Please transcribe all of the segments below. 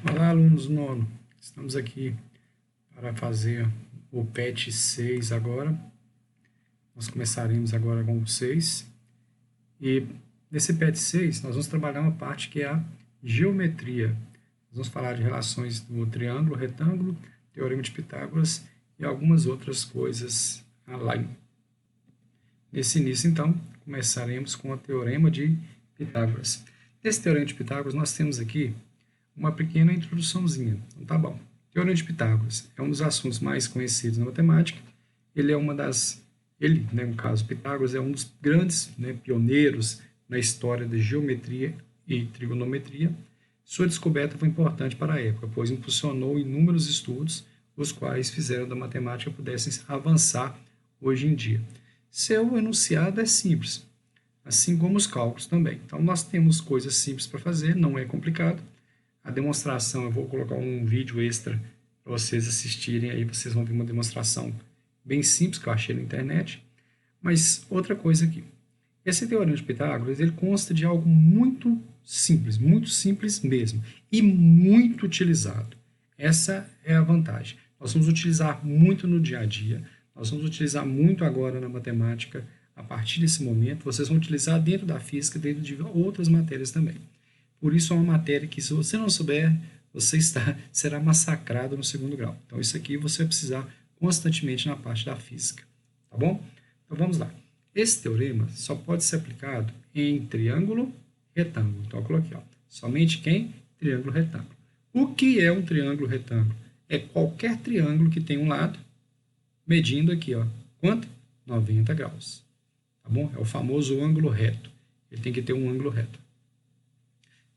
Olá, alunos do nono. Estamos aqui para fazer o PET 6 agora. Nós começaremos agora com o 6. E nesse PET 6, nós vamos trabalhar uma parte que é a geometria. Nós vamos falar de relações do triângulo, retângulo, teorema de Pitágoras e algumas outras coisas além. Nesse início, então, começaremos com o teorema de Pitágoras. Nesse teorema de Pitágoras, nós temos aqui uma pequena introduçãozinha. Então, tá bom. Teorema de Pitágoras é um dos assuntos mais conhecidos na matemática. Ele é no caso, Pitágoras é um dos grandes pioneiros na história da geometria e trigonometria. Sua descoberta foi importante para a época, pois impulsionou inúmeros estudos, os quais fizeram da matemática pudessem avançar hoje em dia. Seu enunciado é simples, assim como os cálculos também. Então, nós temos coisas simples para fazer, não é complicado. A demonstração, eu vou colocar um vídeo extra para vocês assistirem, aí vocês vão ver uma demonstração bem simples que eu achei na internet. Mas outra coisa aqui, esse teorema de Pitágoras, ele consta de algo muito simples mesmo, e muito utilizado. Essa é a vantagem. Nós vamos utilizar muito no dia a dia, nós vamos utilizar muito agora na matemática, a partir desse momento, vocês vão utilizar dentro da física, dentro de outras matérias também. Por isso é uma matéria que, se você não souber, você será massacrado no segundo grau. Então, isso aqui você vai precisar constantemente na parte da física. Tá bom? Então, vamos lá. Esse teorema só pode ser aplicado em triângulo retângulo. Então, eu coloquei, somente quem? Triângulo retângulo. O que é um triângulo retângulo? É qualquer triângulo que tem um lado, medindo aqui, quanto? 90 graus. Tá bom? É o famoso ângulo reto. Ele tem que ter um ângulo reto.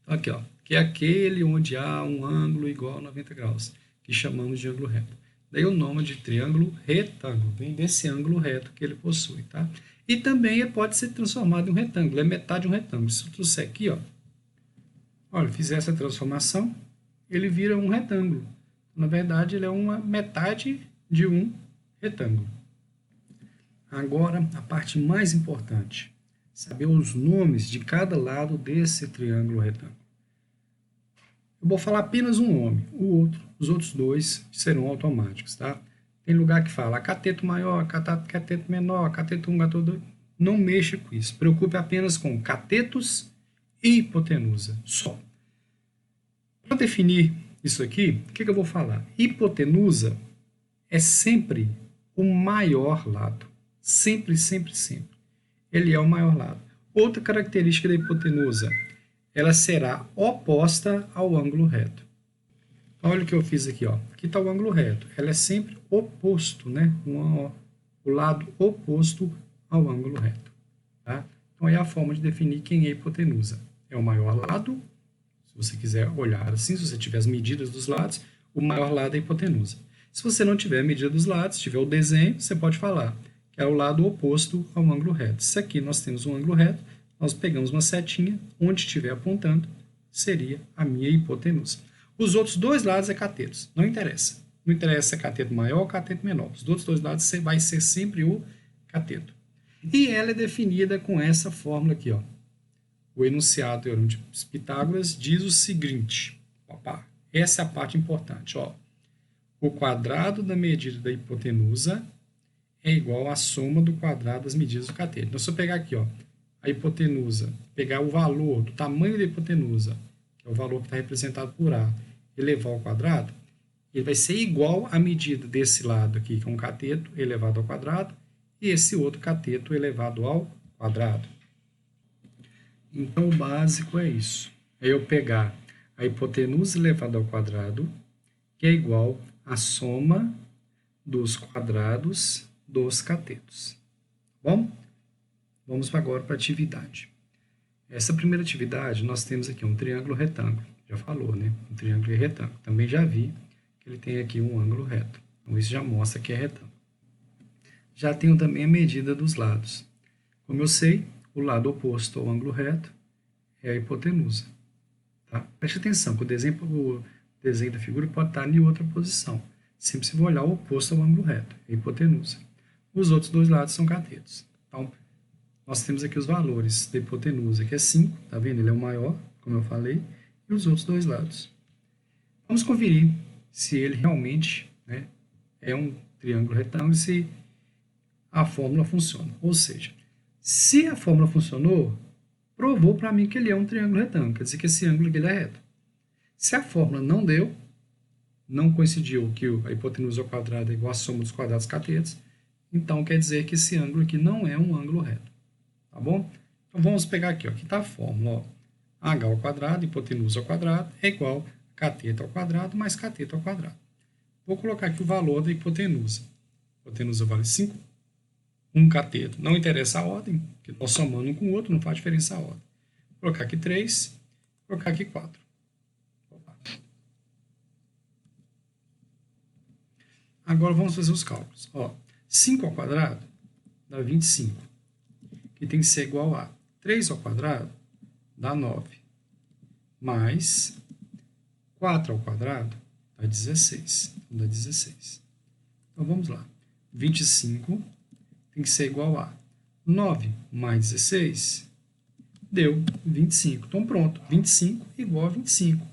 Aqui, que é aquele onde há um ângulo igual a 90 graus, que chamamos de ângulo reto. Daí o nome de triângulo retângulo, vem desse ângulo reto que ele possui, tá? E também ele pode ser transformado em um retângulo, é metade de um retângulo. Se eu trouxer aqui, olha, fizer essa transformação, ele vira um retângulo. Na verdade, ele é uma metade de um retângulo. Agora, a parte mais importante, saber os nomes de cada lado desse triângulo retângulo. Eu vou falar apenas um nome, os outros dois serão automáticos, tá? Tem lugar que fala cateto maior, cateto menor, cateto 1, cateto 2. Não mexa com isso. Preocupe apenas com catetos e hipotenusa, só. Para definir isso aqui, o que eu vou falar? Hipotenusa é sempre o maior lado. Sempre. Ele é o maior lado. Outra característica da hipotenusa, ela será oposta ao ângulo reto. Olha o que eu fiz aqui, Aqui está o ângulo reto. Ela é sempre oposto, né? O lado oposto ao ângulo reto. Tá? Então, é a forma de definir quem é hipotenusa. É o maior lado, se você quiser olhar assim, se você tiver as medidas dos lados, o maior lado é a hipotenusa. Se você não tiver a medida dos lados, tiver o desenho, você pode falar que é o lado oposto ao ângulo reto. Se aqui nós temos um ângulo reto, nós pegamos uma setinha, onde estiver apontando, seria a minha hipotenusa. Os outros dois lados é catetos, não interessa. Não interessa se é cateto maior ou cateto menor. Os outros dois lados vai ser sempre o cateto. E ela é definida com essa fórmula aqui, O enunciado do teorema de Pitágoras diz o seguinte, essa é a parte importante, O quadrado da medida da hipotenusa é igual à soma do quadrado das medidas do cateto. Então, se eu pegar aqui, a hipotenusa, pegar o valor do tamanho da hipotenusa, que é o valor que está representado por A, elevar ao quadrado, ele vai ser igual à medida desse lado aqui, que é um cateto elevado ao quadrado, e esse outro cateto elevado ao quadrado. Então, o básico é isso. É eu pegar a hipotenusa elevada ao quadrado, que é igual à soma dos quadrados dos catetos. Bom? Vamos agora para a atividade. Essa primeira atividade, nós temos aqui um triângulo retângulo. Já falou, né? Um triângulo retângulo. Também já vi que ele tem aqui um ângulo reto. Então, isso já mostra que é retângulo. Já tenho também a medida dos lados. Como eu sei, o lado oposto ao ângulo reto é a hipotenusa. Tá? Preste atenção, que o desenho da figura pode estar em outra posição. Sempre se for olhar o oposto ao ângulo reto, é a hipotenusa. Os outros dois lados são catetos. Então, nós temos aqui os valores da hipotenusa, que é 5, tá vendo? Ele é o maior, como eu falei, e os outros dois lados. Vamos conferir se ele realmente, né, é um triângulo retângulo e se a fórmula funciona. Ou seja, se a fórmula funcionou, provou para mim que ele é um triângulo retângulo, quer dizer que esse ângulo aqui é reto. Se a fórmula não deu, não coincidiu que a hipotenusa ao quadrado é igual à soma dos quadrados catetos, então quer dizer que esse ângulo aqui não é um ângulo reto. Tá bom? Então vamos pegar aqui, ó, aqui está a fórmula, ó, h ao quadrado, hipotenusa ao quadrado, é igual a cateto ao quadrado mais cateto ao quadrado. Vou colocar aqui o valor da hipotenusa. A hipotenusa vale 5, 1 cateto. Não interessa a ordem, porque nós somando um com o outro, não faz diferença a ordem. Vou colocar aqui 3, vou colocar aqui 4. Agora vamos fazer os cálculos. Ó, 5 ao quadrado dá 25, que tem que ser igual a 3 ao quadrado dá 9, mais 4 ao quadrado dá 16. Então, dá 16. Então, vamos lá. 25 tem que ser igual a 9 mais 16, deu 25. Então, pronto. 25 igual a 25.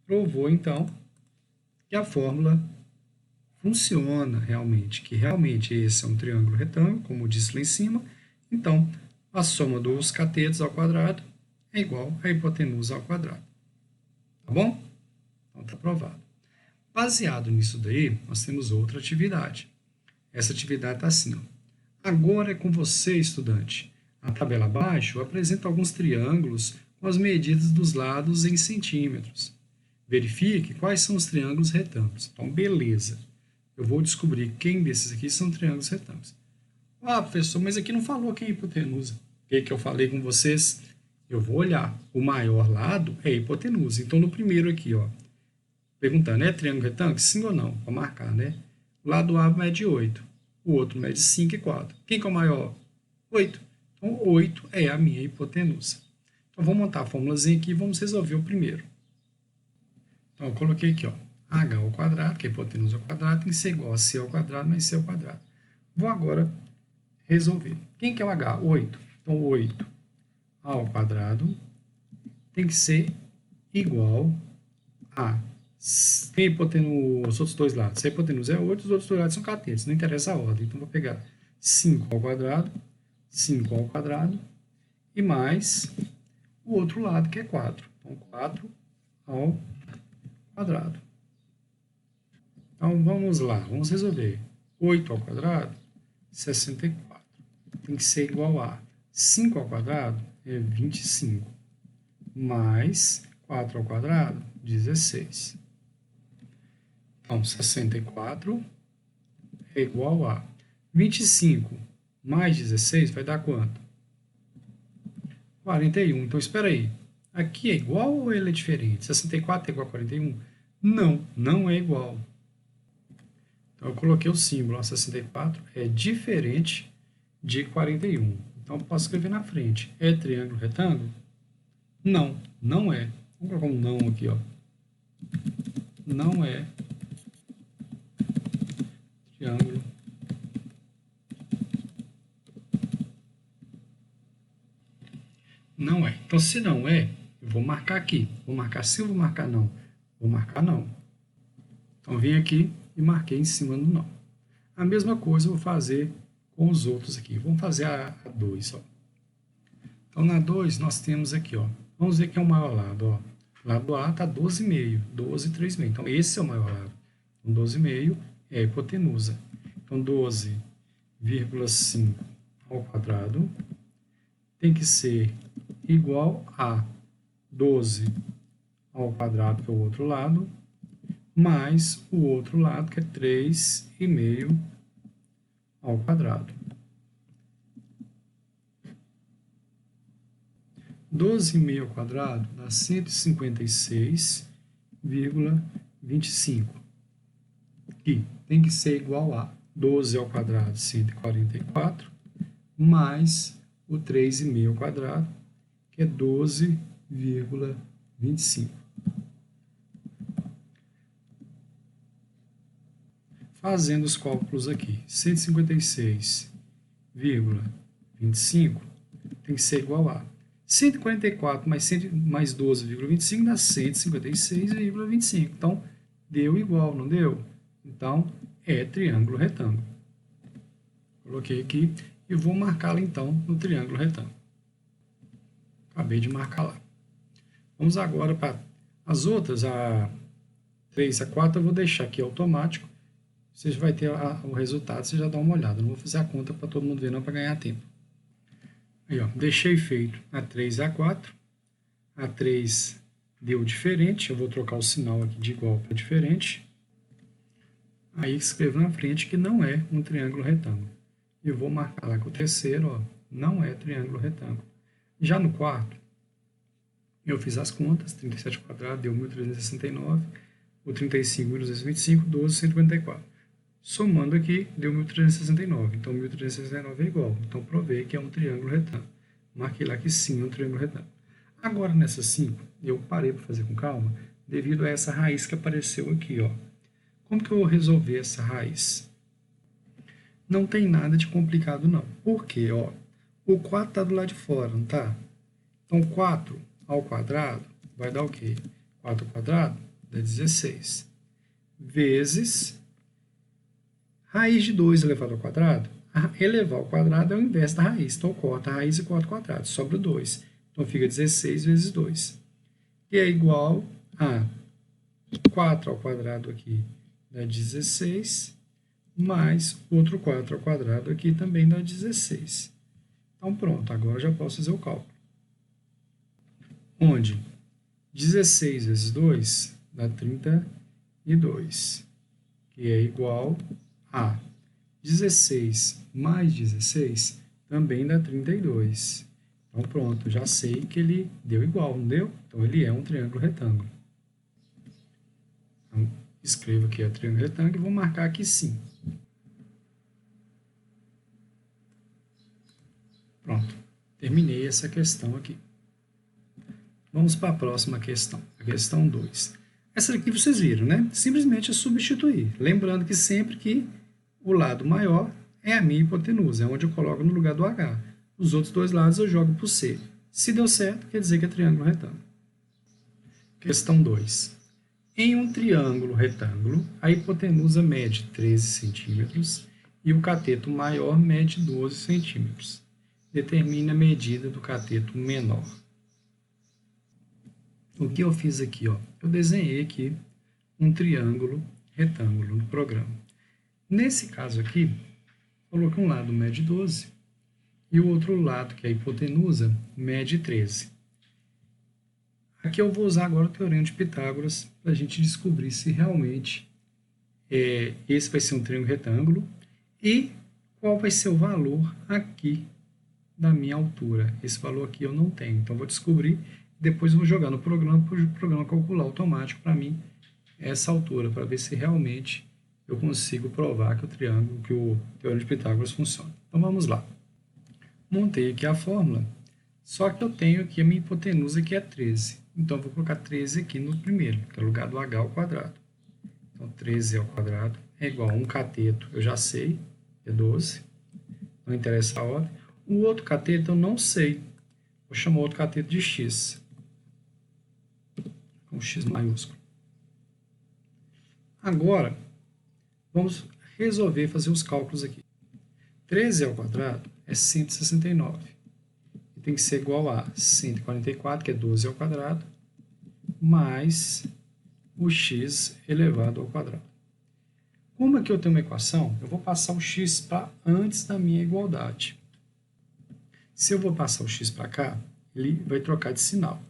Provou, então, que a fórmula funciona realmente, que realmente esse é um triângulo retângulo, como eu disse lá em cima. Então, a soma dos catetos ao quadrado é igual à hipotenusa ao quadrado. Tá bom? Então, está provado. Baseado nisso daí, nós temos outra atividade. Essa atividade está assim, ó. Agora é com você, estudante. A tabela abaixo apresenta alguns triângulos com as medidas dos lados em centímetros. Verifique quais são os triângulos retângulos. Então, beleza. Eu vou descobrir quem desses aqui são triângulos retângulos. Ah, professor, mas aqui não falou quem é hipotenusa. O que eu falei com vocês? Eu vou olhar. O maior lado é a hipotenusa. Então, no primeiro aqui, ó, perguntando, é triângulo retângulo? Sim ou não? Para marcar, né? O lado A mede 8. O outro mede 5 e 4. Quem que é o maior? 8. Então, 8 é a minha hipotenusa. Então, vou montar a formulazinha aqui e vamos resolver o primeiro. Então, eu coloquei aqui, ó, h ao quadrado, que é a hipotenusa ao quadrado, tem que ser igual a c ao quadrado mais c ao quadrado. Vou agora resolver. Quem que é o h? 8. Então, 8 ao quadrado tem que ser igual a... Tem hipotenusa, os outros dois lados. Se a hipotenusa é 8, os outros dois lados são catetos. Não interessa a ordem. Então, vou pegar 5 ao quadrado, 5 ao quadrado, e mais o outro lado, que é 4. Então, 4 ao quadrado. Então, vamos lá. Vamos resolver. 8 ao quadrado, 64. Tem que ser igual a 5 ao quadrado, é 25. Mais 4 ao quadrado, 16. Então, 64 é igual a 25 mais 16 vai dar quanto? 41. Então, espera aí. Aqui é igual ou ele é diferente? 64 é igual a 41? Não, não é igual. Então, eu coloquei o símbolo. 64 é diferente de 41. Então, eu posso escrever na frente. É triângulo retângulo? Não, não é. Vamos colocar um não aqui, ó. Não é triângulo. Não é. Então, se não é, eu vou marcar aqui. Vou marcar sim ou vou marcar não? Vou marcar não. Então, vim aqui e marquei em cima do não. A mesma coisa eu vou fazer com os outros aqui. Vamos fazer a 2, ó. Então, na 2, nós temos aqui, ó. Vamos ver quem é o maior lado, ó. O lado A está 12,5. 12, 3,5. Então, esse é o maior lado. Então, 12,5 é a hipotenusa. Então, 12,5 ao quadrado tem que ser igual a 12 ao quadrado, que é o outro lado, mais o outro lado, que é 3,5 ao quadrado. 12,5 ao quadrado dá 156,25. Que tem que ser igual a 12 ao quadrado, 144, mais o 3,5 ao quadrado, que é 12,25. Fazendo os cálculos aqui, 156,25 tem que ser igual a 144 mais 12,25 dá 156,25. Então, deu igual, não deu? Então, é triângulo retângulo. Coloquei aqui e vou marcá-la, então, no triângulo retângulo. Acabei de marcar lá. Vamos agora para as outras, a 3, a 4, eu vou deixar aqui automático. Você vai ter o resultado, você já dá uma olhada. Não vou fazer a conta para todo mundo ver, não, para ganhar tempo. Aí, ó, deixei feito a 3 e a 4. A 3 deu diferente, eu vou trocar o sinal aqui de igual para diferente. Aí escrevo na frente que não é um triângulo retângulo. E eu vou marcar lá que o terceiro, ó, não é triângulo retângulo. Já no quarto, eu fiz as contas, 37 ao quadrado deu 1.369, o 35, 1.225, 12, 154. Somando aqui, deu 1.369, então 1.369 é igual. Então, provei que é um triângulo retângulo. Marquei lá que sim, é um triângulo retângulo. Agora, nessas 5, eu parei para fazer com calma, devido a essa raiz que apareceu aqui, ó. Como que eu vou resolver essa raiz? Não tem nada de complicado, não. Por quê? Ó, o 4 está do lado de fora, não está? Então, 4 ao quadrado vai dar o quê? 4 ao quadrado dá 16. Vezes raiz de 2 elevado ao quadrado. Elevar ao quadrado é o inverso da raiz. Então, corta a raiz e corta o quadrado. Sobra 2. Então, fica 16 vezes 2. Que é igual a 4 ao quadrado aqui dá 16, mais outro 4 ao quadrado aqui também dá 16. Então, pronto. Agora já posso fazer o cálculo. Onde 16 vezes 2 dá 32, que é igual a 16 mais 16 também dá 32. Então, pronto, já sei que ele deu igual, não deu? Então, ele é um triângulo retângulo. Então, escrevo aqui o triângulo retângulo e vou marcar aqui sim. Pronto, terminei essa questão aqui. Vamos para a próxima questão, a questão 2. Essa aqui vocês viram, né? Simplesmente é substituir. Lembrando que sempre que o lado maior é a minha hipotenusa, é onde eu coloco no lugar do H. Os outros dois lados eu jogo para o C. Se deu certo, quer dizer que é triângulo retângulo. Questão 2. Em um triângulo retângulo, a hipotenusa mede 13 centímetros e o cateto maior mede 12 centímetros. Determine a medida do cateto menor. O que eu fiz aqui? Ó, eu desenhei aqui um triângulo retângulo no programa. Nesse caso aqui, coloquei um lado mede 12 e o outro lado, que é a hipotenusa, mede 13. Aqui eu vou usar agora o teorema de Pitágoras para a gente descobrir se realmente esse vai ser um triângulo retângulo e qual vai ser o valor aqui da minha altura. Esse valor aqui eu não tenho, então vou descobrir. Depois eu vou jogar no programa para o programa calcular automático para mim essa altura, para ver se realmente eu consigo provar que o triângulo, que o teorema de Pitágoras funciona. Então vamos lá. Montei aqui a fórmula, só que eu tenho aqui a minha hipotenusa que é 13. Então eu vou colocar 13 aqui no primeiro, que é o lugar do h ao quadrado. Então 13 ao quadrado é igual a um cateto, eu já sei, é 12. Não interessa a ordem. O outro cateto eu não sei. Vou chamar o outro cateto de x. Com x maiúsculo. Agora, vamos resolver fazer os cálculos aqui. 13 ao quadrado é 169. E tem que ser igual a 144, que é 12 ao quadrado, mais o x elevado ao quadrado. Como aqui eu tenho uma equação, eu vou passar o x para antes da minha igualdade. Se eu vou passar o x para cá, ele vai trocar de sinal.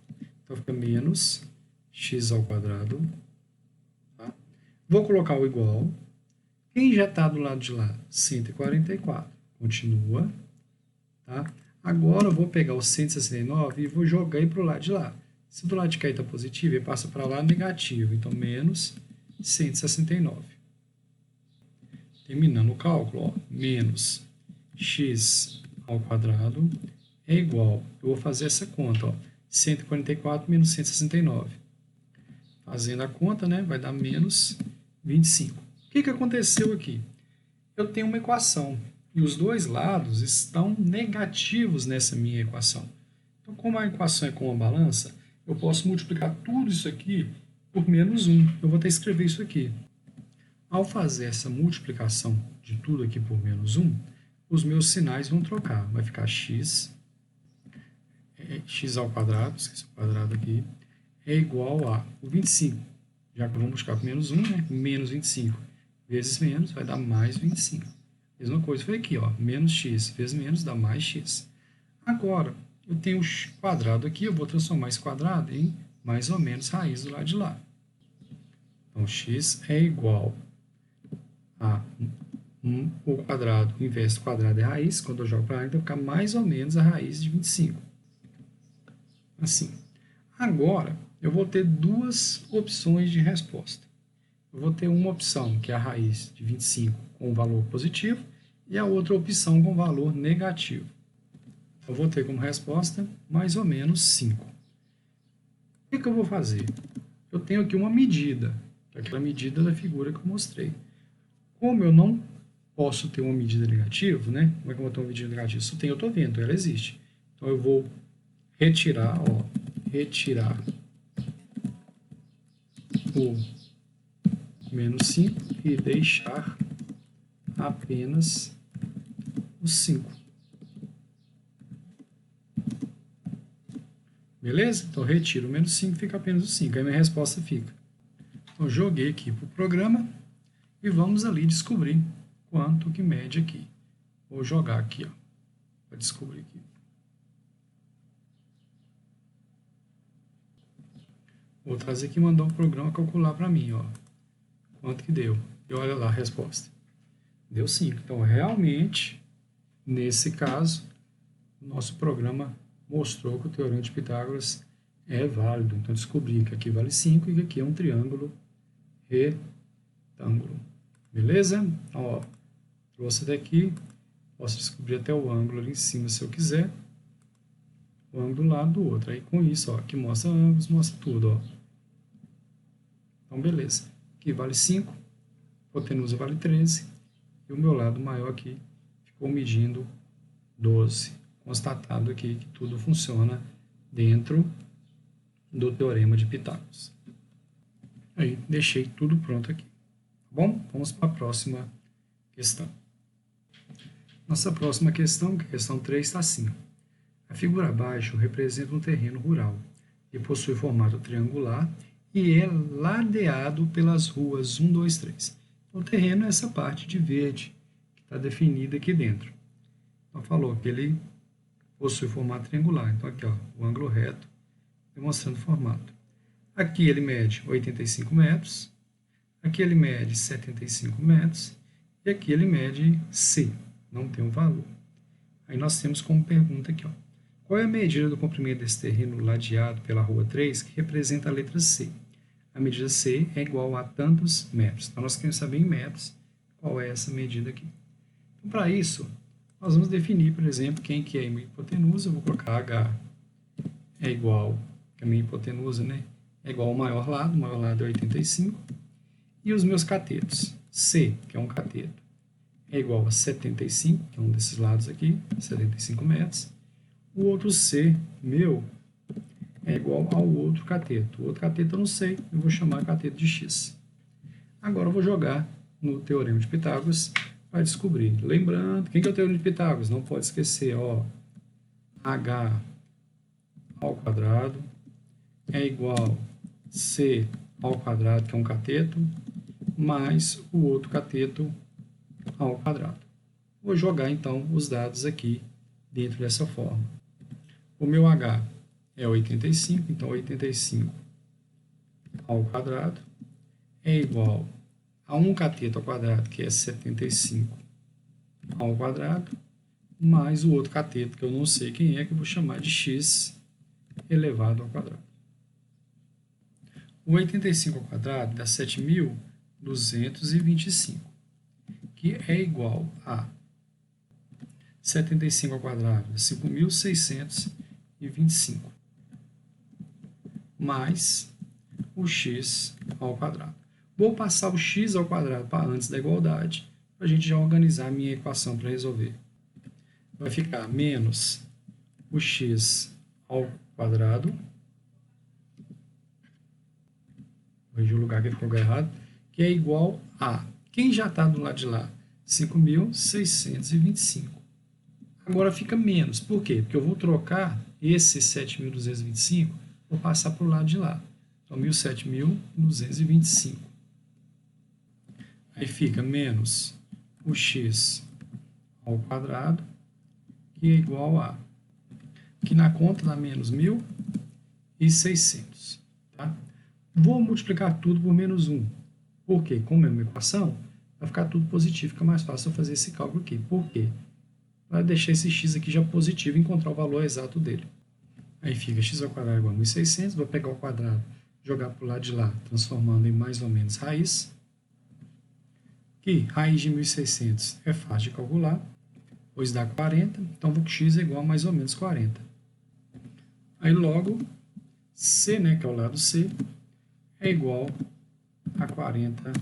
Então, fica menos x ao quadrado. Tá? Vou colocar o igual. Quem já está do lado de lá? 144. Continua. Tá? Agora, eu vou pegar o 169 e vou jogar ele para o lado de lá. Se do lado de cá está positivo, ele passa para lá negativo. Então, menos 169. Terminando o cálculo, ó, menos x ao quadrado é igual, eu vou fazer essa conta, ó, 144 menos 169. Fazendo a conta, né, vai dar menos 25. O que aconteceu aqui? Eu tenho uma equação e os dois lados estão negativos nessa minha equação. Então, como a equação é com uma balança, eu posso multiplicar tudo isso aqui por menos 1. Eu vou ter que escrever isso aqui. Ao fazer essa multiplicação de tudo aqui por menos 1, os meus sinais vão trocar. Vai ficar x ao quadrado, esqueci o quadrado aqui, é igual a o 25. Já que eu vou multiplicar por menos 1, né? Menos 25 vezes menos vai dar mais 25. Mesma coisa foi aqui, ó, menos x vezes menos dá mais x. Agora, eu tenho o quadrado aqui, eu vou transformar esse quadrado em mais ou menos raiz do lado de lá. Então, x é igual a o quadrado, o inverso do quadrado é raiz, quando eu jogo para lá, então vai ficar mais ou menos a raiz de 25. Assim. Agora, eu vou ter duas opções de resposta. Eu vou ter uma opção, que é a raiz de 25 com valor positivo, e a outra opção com valor negativo. Eu vou ter como resposta mais ou menos 5. O que eu vou fazer? Eu tenho aqui uma medida, que é aquela medida da figura que eu mostrei. Como eu não posso ter uma medida negativa, né? Como é que eu vou ter uma medida negativa? Se eu tenho, eu estou vendo, ela existe. Então, eu vou retirar, ó, retirar o menos 5 e deixar apenas o 5. Beleza? Então, retiro o menos 5 e fica apenas o 5. Aí minha resposta fica. Então, joguei aqui para o programa e vamos ali descobrir quanto que mede aqui. Vou jogar aqui, ó, para descobrir aqui. Vou trazer aqui e mandar o programa calcular para mim, ó. Quanto que deu? E olha lá a resposta. Deu 5. Então, realmente, nesse caso, o nosso programa mostrou que o Teorema de Pitágoras é válido. Então, descobri que aqui vale 5 e que aqui é um triângulo retângulo. Beleza? Então, ó, trouxe daqui, posso descobrir até o ângulo ali em cima se eu quiser. O ângulo do lado do outro. Aí, com isso, ó, aqui mostra ângulos, mostra tudo, ó. Então, beleza. Aqui vale 5, hipotenusa vale 13, e o meu lado maior aqui ficou medindo 12. Constatado aqui que tudo funciona dentro do Teorema de Pitágoras. Aí, deixei tudo pronto aqui. Tá bom? Vamos para a próxima questão. Nossa próxima questão, que é a questão 3, está assim. A figura abaixo representa um terreno rural que possui formato triangular e é ladeado pelas ruas 1, 2, 3. Então, o terreno é essa parte de verde que está definida aqui dentro. Então, falou que ele possui formato triangular. Então, aqui, ó, o ângulo reto demonstrando o formato. Aqui ele mede 85 metros, aqui ele mede 75 metros e aqui ele mede C, não tem um valor. Aí nós temos como pergunta aqui, ó, qual é a medida do comprimento desse terreno ladeado pela rua 3 que representa a letra C? A medida C é igual a tantos metros. Então, nós queremos saber em metros qual é essa medida aqui. Então, para isso, nós vamos definir, por exemplo, quem que é a minha hipotenusa. Eu vou colocar H é igual, que a minha hipotenusa, né, é igual ao maior lado. O maior lado é 85. E os meus catetos. C, que é um cateto, é igual a 75, que é um desses lados aqui, 75 metros. O outro C, meu, é igual ao outro cateto. O outro cateto eu não sei, eu vou chamar cateto de X. Agora eu vou jogar no Teorema de Pitágoras para descobrir. Lembrando, quem que é o Teorema de Pitágoras? Não pode esquecer, ó, H ao quadrado é igual a C ao quadrado, que é um cateto, mais o outro cateto ao quadrado. Vou jogar, então, os dados aqui dentro dessa forma. O meu H é 85, então 85 ao quadrado é igual a 1 cateto ao quadrado, que é 75 ao quadrado, mais o outro cateto, que eu não sei quem é, que eu vou chamar de x elevado ao quadrado. O 85 ao quadrado dá 7.225, que é igual a 75 ao quadrado, 5.625, mais o x ao quadrado. Vou passar o x ao quadrado para antes da igualdade, para a gente já organizar a minha equação para resolver. Vai ficar menos o x ao quadrado. Corrigi o lugar que ficou errado. Que é igual a... Quem já está do lado de lá? 5.625. Agora fica menos. Por quê? Porque eu vou trocar esse 7.225, vou passar para o lado de lá. Então, 1.007.225. Aí fica menos o x ao quadrado, que é igual a... que na conta dá menos 1.600. Tá? Vou multiplicar tudo por menos 1. Por quê? Como é uma equação, vai ficar tudo positivo, fica mais fácil eu fazer esse cálculo aqui. Por quê? Para deixar esse x aqui já positivo e encontrar o valor exato dele. Aí fica x ao quadrado igual a 1.600, vou pegar o quadrado, jogar para o lado de lá, transformando em mais ou menos raiz. Que raiz de 1.600 é fácil de calcular, pois dá 40, então vou que x é igual a mais ou menos 40. Aí logo, c, né, que é o lado c, é igual a 40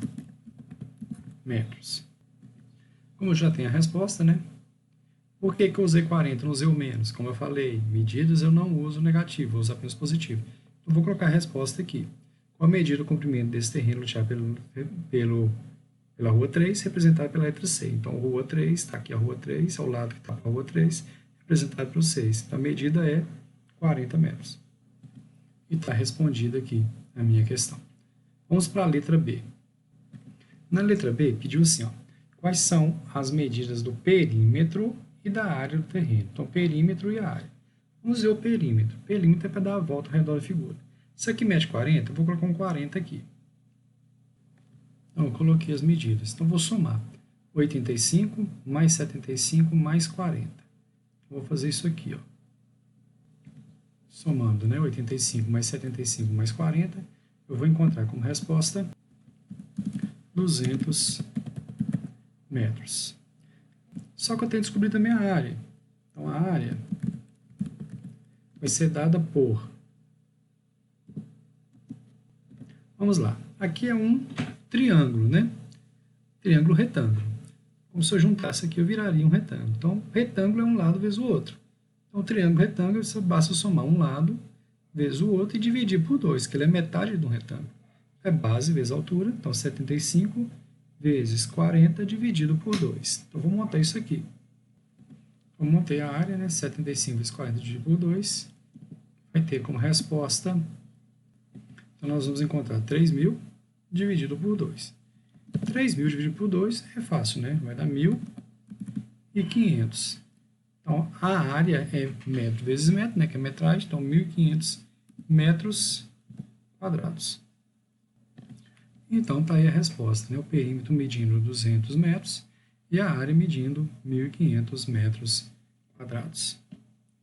metros. Como eu já tenho a resposta, né? Por que eu usei 40, não usei o menos? Como eu falei, medidas eu não uso negativo, vou usar apenas positivo. Então, vou colocar a resposta aqui. Qual a medida do comprimento desse terreno loteado pela rua 3, representado pela letra C? Então, rua 3, está aqui a rua 3, ao lado que está a rua 3, representado pelo 6. Então, a medida é 40 metros. E está respondida aqui a minha questão. Vamos para a letra B. Na letra B, pediu assim, ó, quais são as medidas do perímetro e da área do terreno. Então, perímetro e área. Vamos ver o perímetro. Perímetro é para dar a volta ao redor da figura. Isso aqui mede 40, eu vou colocar um 40 aqui. Então, eu coloquei as medidas. Então, vou somar 85 mais 75 mais 40. Vou fazer isso aqui, ó. Somando, né, 85 mais 75 mais 40, eu vou encontrar como resposta 200 metros. Só que eu tenho que descobrir também a área. Então, a área vai ser dada por... Vamos lá. Aqui é um triângulo, né? Triângulo retângulo. Como se eu juntasse aqui, eu viraria um retângulo. Então, retângulo é um lado vezes o outro. Então, o triângulo retângulo, basta somar um lado vezes o outro e dividir por 2, que ele é metade de um retângulo. É base vezes altura, então 75 vezes 40 dividido por 2. Então, vou montar isso aqui. Eu montei a área, né? 75 vezes 40 dividido por 2, vai ter como resposta, então nós vamos encontrar 3.000 dividido por 2. 3.000 dividido por 2 é fácil, né? Vai dar 1.500. Então, a área é metro vezes metro, né? Que é metragem, então 1.500 metros quadrados. Então, está aí a resposta, né? O perímetro medindo 200 metros e a área medindo 1.500 metros quadrados.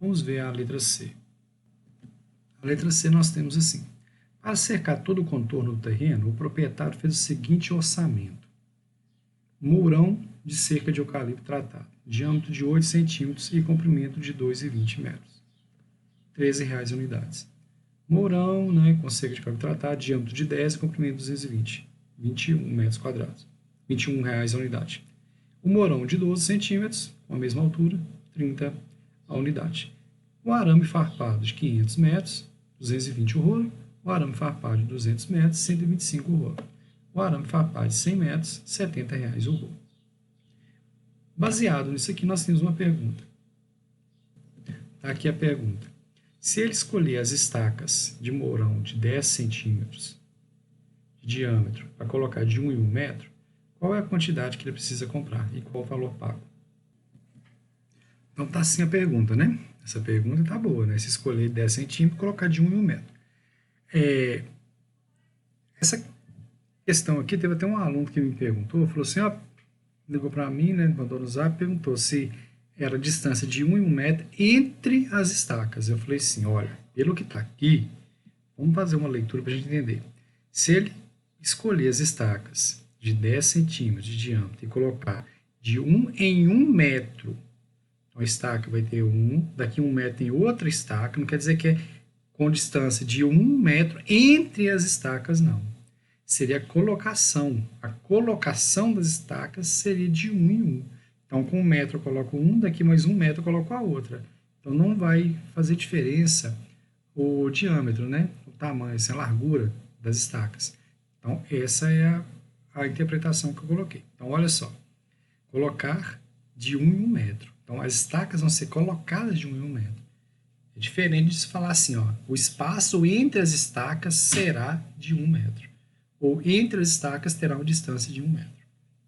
Vamos ver a letra C. A letra C nós temos assim. Para cercar todo o contorno do terreno, o proprietário fez o seguinte orçamento. Mourão de cerca de eucalipto tratado, diâmetro de 8 centímetros e comprimento de 2,20 metros. R$13 unidades. Mourão, né, com cerca de eucalipto tratado, diâmetro de 10 e comprimento de 220. 21 metros quadrados. R$21 a unidade. O mourão de 12 centímetros, com a mesma altura, 30 a unidade. O arame farpado de 500 metros, 220 o rolo. O arame farpado de 200 metros, 125 o rolo. O arame farpado de 100 metros, R$70 o rolo. Baseado nisso aqui, nós temos uma pergunta. Está aqui a pergunta. Se ele escolher as estacas de mourão de 10 centímetros de diâmetro para colocar de 1 em 1 metro, qual é a quantidade que ele precisa comprar e qual o valor pago? Então, está assim a pergunta, né? Essa pergunta está boa, né? Se escolher 10 centímetros, colocar de 1 em 1 metro. Essa questão aqui, teve até um aluno que me perguntou, falou assim, ó, ligou para mim, né, mandou no zap, perguntou se era a distância de 1 em 1 metro entre as estacas. Eu falei assim, olha, pelo que está aqui, vamos fazer uma leitura para a gente entender. Se ele escolher as estacas de 10 centímetros de diâmetro e colocar de 1 em 1 metro, então a estaca vai ter 1, daqui 1 metro tem outra estaca, não quer dizer que é com distância de 1 metro entre as estacas, não. Seria a colocação. A colocação das estacas seria de 1 em 1. Então, com 1 metro eu coloco 1, daqui mais 1 metro eu coloco a outra. Então, não vai fazer diferença o diâmetro, né? O tamanho, essa largura das estacas. Então, essa é a interpretação que eu coloquei. Então, olha só. Colocar de 1 em 1 metro. Então, as estacas vão ser colocadas de 1 em 1 metro. É diferente de se falar assim, ó, o espaço entre as estacas será de 1 metro. Ou entre as estacas terá uma distância de 1 metro.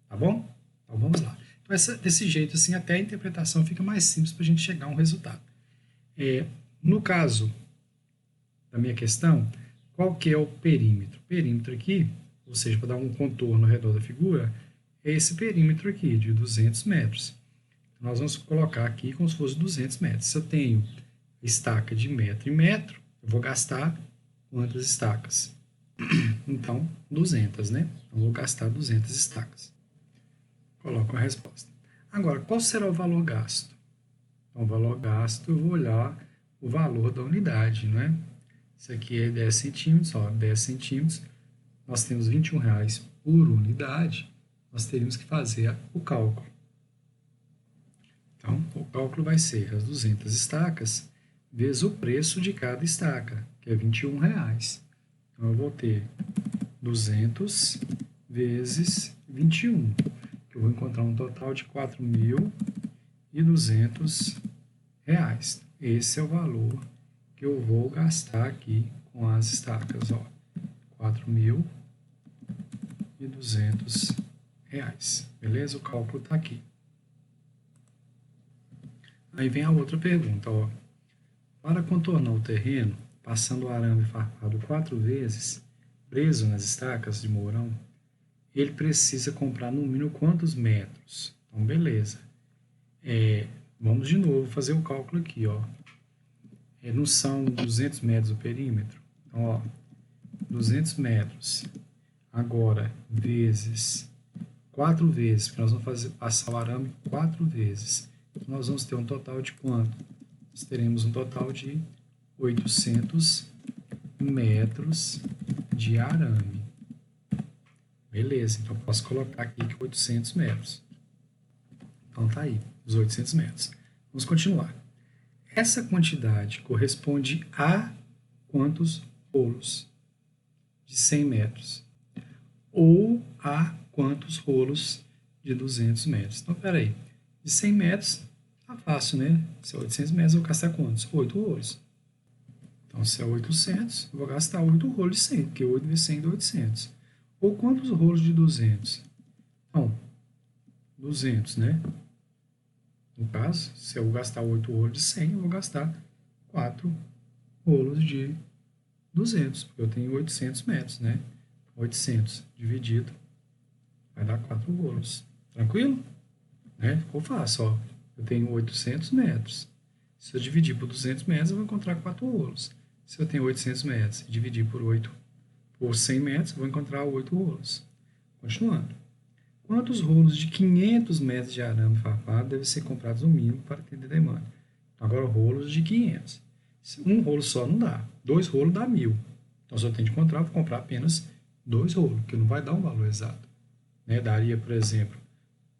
Tá bom? Então, vamos lá. Então, desse jeito, assim, até a interpretação fica mais simples para a gente chegar a um resultado. No caso da minha questão, qual que é o perímetro? O perímetro aqui, ou seja, para dar um contorno ao redor da figura, é esse perímetro aqui, de 200 metros. Então, nós vamos colocar aqui como se fosse 200 metros. Se eu tenho estaca de metro em metro, eu vou gastar quantas estacas? Então, 200, né? Eu vou gastar 200 estacas. Coloco a resposta. Agora, qual será o valor gasto? Então, o valor gasto, eu vou olhar o valor da unidade, não é? Isso aqui é 10 centímetros, ó, 10 centímetros. Nós temos R$21 por unidade. Nós teríamos que fazer o cálculo. Então, o cálculo vai ser as 200 estacas vezes o preço de cada estaca, que é R$21. Então, eu vou ter 200 vezes 21, que eu vou encontrar um total de R$4.200. Esse é o valor que eu vou gastar aqui com as estacas, ó, R$4.200. Beleza? O cálculo está aqui. Aí vem a outra pergunta, ó. Para contornar o terreno, passando o arame farpado 4 vezes, preso nas estacas de mourão, ele precisa comprar no mínimo quantos metros? Então, beleza. Vamos de novo fazer o cálculo aqui, ó. Não são 200 metros o perímetro? Então, ó, 200 metros. Agora, vezes 4 vezes, porque nós vamos passar o arame 4 vezes. Então, nós vamos ter um total de quanto? Nós teremos um total de 800 metros de arame. Beleza, então eu posso colocar aqui que 800 metros. Então tá aí, os 800 metros. Vamos continuar. Essa quantidade corresponde a quantos rolos de 100 metros? Ou a quantos rolos de 200 metros? Então, peraí, de 100 metros, tá fácil, né? Se é 800 metros, eu vou gastar quantos? 8 rolos. Então, se é 800, eu vou gastar 8 rolos de 100, porque 8 vezes 100 dá 800. Ou quantos rolos de 200? Então, 200, né? No caso, se eu gastar 8 rolos de 100, eu vou gastar 4 rolos de 200, porque eu tenho 800 metros, né? 800 dividido vai dar 4 rolos. Tranquilo? Né? Ficou fácil, ó. Eu tenho 800 metros. Se eu dividir por 200 metros, eu vou encontrar 4 rolos. Se eu tenho 800 metros e dividir por 100 metros, eu vou encontrar 8 rolos. Continuando. Quantos rolos de 500 metros de arame farpado devem ser comprados no mínimo para atender a demanda? Agora, rolos de 500. Um rolo só não dá. 2 rolos dá 1.000. Então, se eu tenho de encontrar, eu vou comprar apenas 2 rolos, que não vai dar um valor exato. Né? Daria, por exemplo,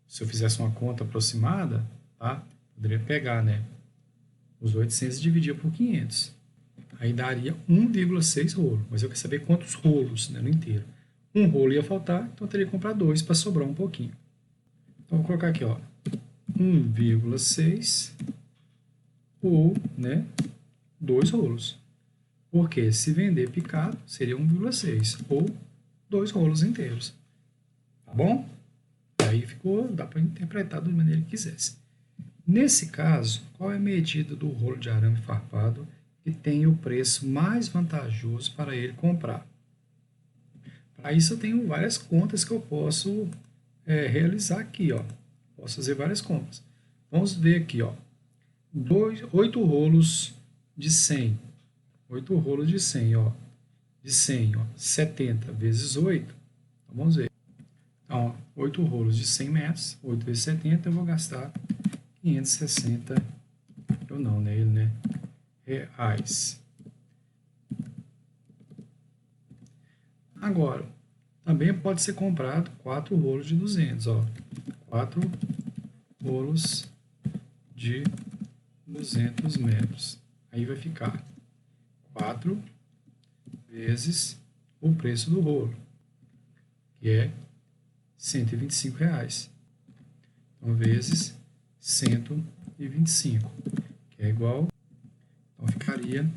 se eu fizesse uma conta aproximada, tá? Poderia pegar, né, os 800 e dividir por 500. Aí daria 1,6 rolo. Mas eu quero saber quantos rolos, né, no inteiro. Um rolo ia faltar, então eu teria que comprar 2 para sobrar um pouquinho. Então, vou colocar aqui, ó, 1,6 ou, né, 2 rolos. Porque se vender picado, seria 1,6 ou 2 rolos inteiros. Tá bom? Aí dá para interpretar da maneira que quisesse. Nesse caso, qual é a medida do rolo de arame farpado que tem o preço mais vantajoso para ele comprar? Para isso eu tenho várias contas que eu posso realizar aqui, ó. Posso fazer várias contas. Vamos ver aqui, ó. 8 rolos de 100. 8 rolos de 100, ó. De 100, ó. 70 vezes 8. Então, vamos ver. Então, ó, 8 rolos de 100 metros. 8 vezes 70, eu vou gastar 560. Eu não, né? Ele, né? Reais. Agora, também pode ser comprado 4 rolos de 200, ó. 4 rolos de 200 metros. Aí vai ficar 4 vezes o preço do rolo, que é R$ 125. Então, vezes 125, que é igual, então ficaria R$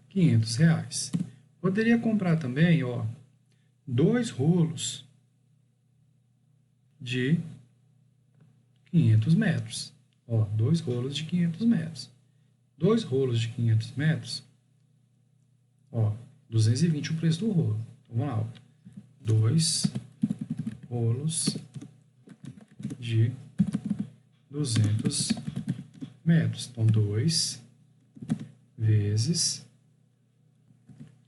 500. Poderia comprar também, ó, 2 rolos de 500 metros. Ó, 2 rolos de 500 metros. 2 rolos de 500 metros, ó, 220 o preço do rolo. Então, vamos lá, ó. 2 rolos de 200 metros. Então, 2 vezes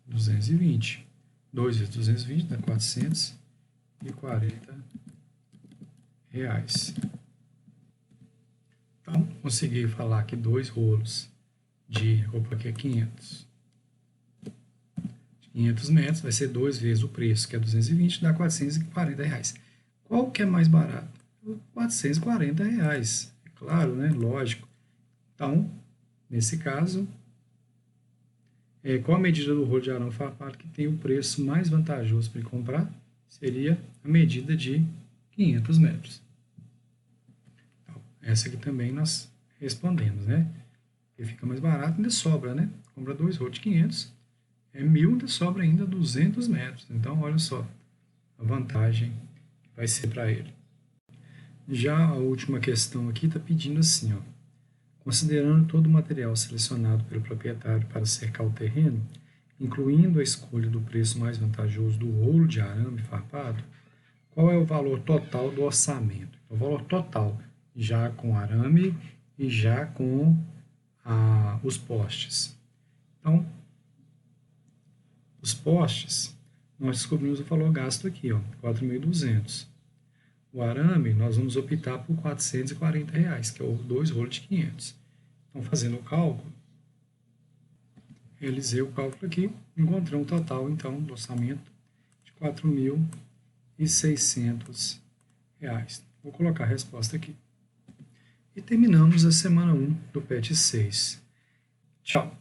220. 2 vezes 220 dá R$ 440. Então, consegui falar que 2 rolos de, opa, aqui é 500 metros, vai ser 2 vezes o preço, que é 220, dá R$ 440. Qual que é mais barato? R$ 440. É claro, né? Lógico. Então, nesse caso, qual a medida do rolo de arame farpado que tem o preço mais vantajoso para comprar? Seria a medida de 500 metros. Então, essa aqui também nós respondemos, né? Porque fica mais barato, ainda sobra, né? Compra 2 rolos de 500, 1.000, ainda sobra ainda 200 metros. Então, olha só a vantagem que vai ser para ele. Já a última questão aqui está pedindo assim, ó. Considerando todo o material selecionado pelo proprietário para cercar o terreno, incluindo a escolha do preço mais vantajoso do rolo de arame farpado, qual é o valor total do orçamento? O valor total, já com arame e já com os postes. Então, os postes, nós descobrimos o valor gasto aqui, ó, 4.200. O arame, nós vamos optar por R$ 440, que é o 2 rolos de 500. Então, fazendo o cálculo, realizei o cálculo aqui, encontrei um total, então, do orçamento de R$ 4.600. Vou colocar a resposta aqui. E terminamos a semana 1 do PET 6. Tchau!